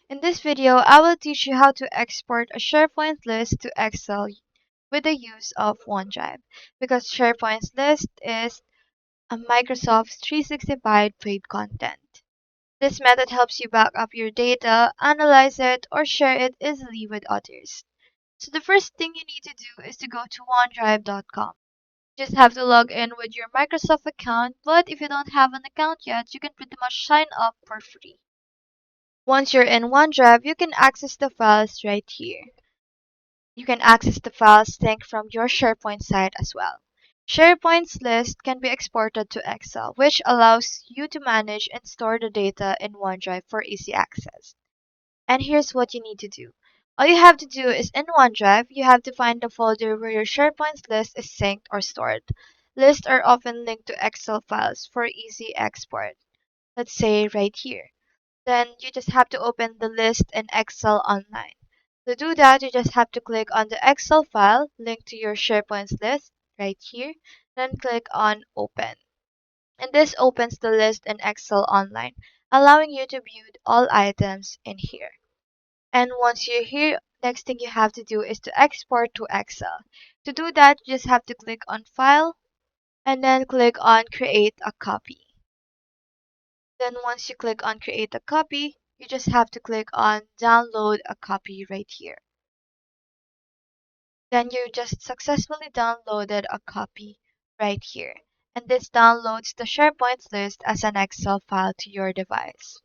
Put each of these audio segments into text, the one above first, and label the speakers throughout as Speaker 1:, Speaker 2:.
Speaker 1: In this video, I will teach you how to export a SharePoint list to Excel with the use of OneDrive, because SharePoint list is a Microsoft 365 paid content. This method helps you back up your data, analyze it, or share it easily with others. So the first thing you need to do is to go to OneDrive.com. You just have to log in with your Microsoft account, but if you don't have an account yet, you can pretty much sign up for free. Once you're in OneDrive, you can access the files right here. You can access the files linked from your SharePoint site as well. SharePoint's list can be exported to Excel, which allows you to manage and store the data in OneDrive for easy access. And here's what you need to do. All you have to do is in OneDrive, you have to find the folder where your SharePoint list is synced or stored. Lists are often linked to Excel files for easy export. Let's say right here. Then you just have to open the list in Excel Online. To do that, you just have to click on the Excel file linked to your SharePoint list right here, then click on Open. And this opens the list in Excel Online, allowing you to view all items in here. And once you're here, next thing you have to do is to export to Excel. To do that, you just have to click on File and then click on Create a Copy. Then once you click on create a copy, you just have to click on download a copy right here. Then you just successfully downloaded a copy right here. And this downloads the SharePoint list as an Excel file to your device.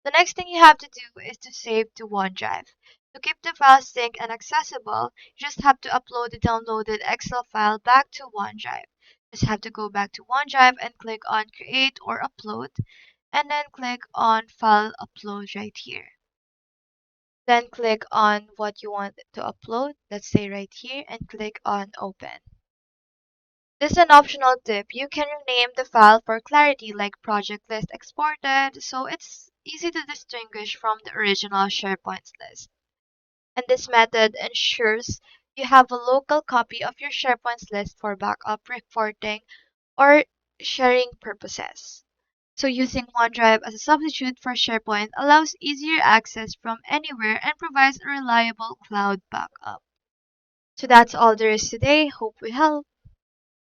Speaker 1: The next thing you have to do is to save to OneDrive. To keep the file synced and accessible, you just have to upload the downloaded Excel file back to OneDrive. Just have to go back to OneDrive and click on create or upload, and then click on File Upload right here. Then click on what you want to upload, let's say right here, and click on Open. This is an optional tip. You can rename the file for clarity, like Project List Exported, so it's easy to distinguish from the original SharePoint list. And this method ensures you have a local copy of your SharePoint list for backup, reporting, or sharing purposes. So using OneDrive as a substitute for SharePoint allows easier access from anywhere and provides a reliable cloud backup. So that's all there is today. Hope we helped.